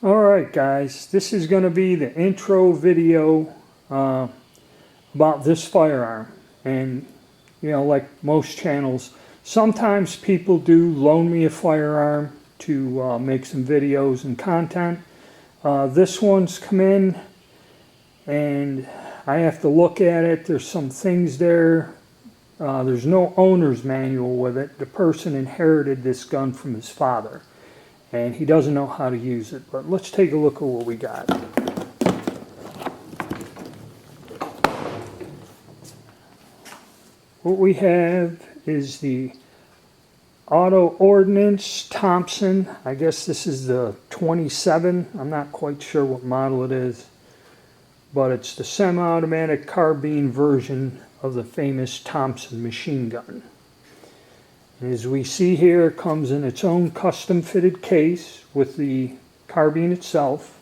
Alright guys, this is going to be the intro video about this firearm. And you know, like most channels, sometimes people do loan me a firearm to make some videos and content. This one's come in and I have to look at it. There's some things there. There's no owner's manual with it. The person inherited this gun from his father and he doesn't know how to use it. But let's take a look at what we got. What we have is the Ordnance Thompson. I guess this is the 27. I'm not quite sure what model it is, but it's the semi-automatic carbine version of the famous Thompson machine gun. As we see here, it comes in its own custom fitted case with the carbine itself.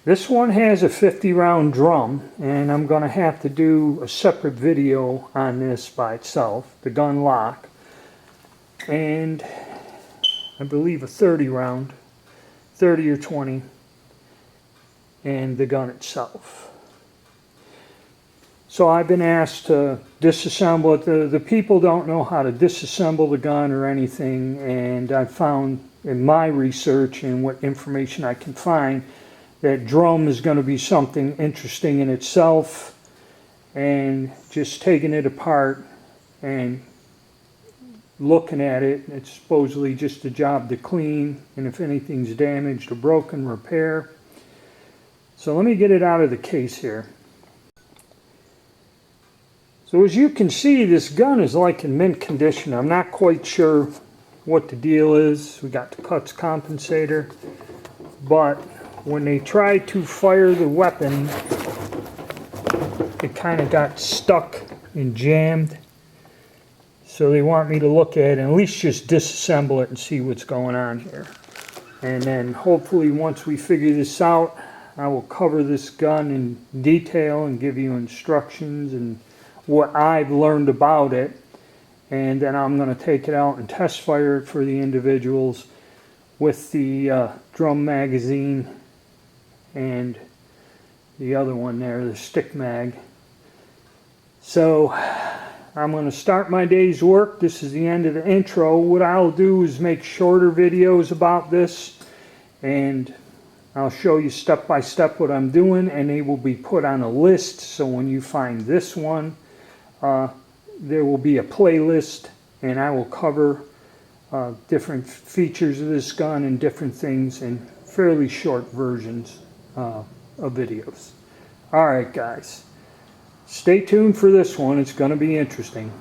This one has a 50 round drum, and I'm going to have to do a separate video on this by itself, the gun lock, and I believe a 30 round, 30 or 20, and the gun itself. So I've been asked to disassemble it. The people don't know how to disassemble the gun or anything, and I found in my research and what information I can find that drum is going to be something interesting in itself, and just taking it apart and looking at it, it's supposedly just a job to clean, and if anything's damaged or broken, repair. So let me get it out of the case here. So as you can see, this gun is like in mint condition. I'm not quite sure what the deal is. We got the cuts compensator, but when they tried to fire the weapon, it kind of got stuck and jammed. So they want me to look at it and at least just disassemble it and see what's going on here. And then hopefully once we figure this out, I will cover this gun in detail and give you instructions and what I've learned about it, and then I'm going to take it out and test fire it for the individuals with the drum magazine and the other one there, the stick mag. So I'm going to start my day's work. This is the end of the intro. What I'll do is make shorter videos about this, and I'll show you step by step what I'm doing, and they will be put on a list. So when you find this one, there will be a playlist, and I will cover different features of this gun and different things in fairly short versions of videos. Alright guys, stay tuned for this one. It's going to be interesting.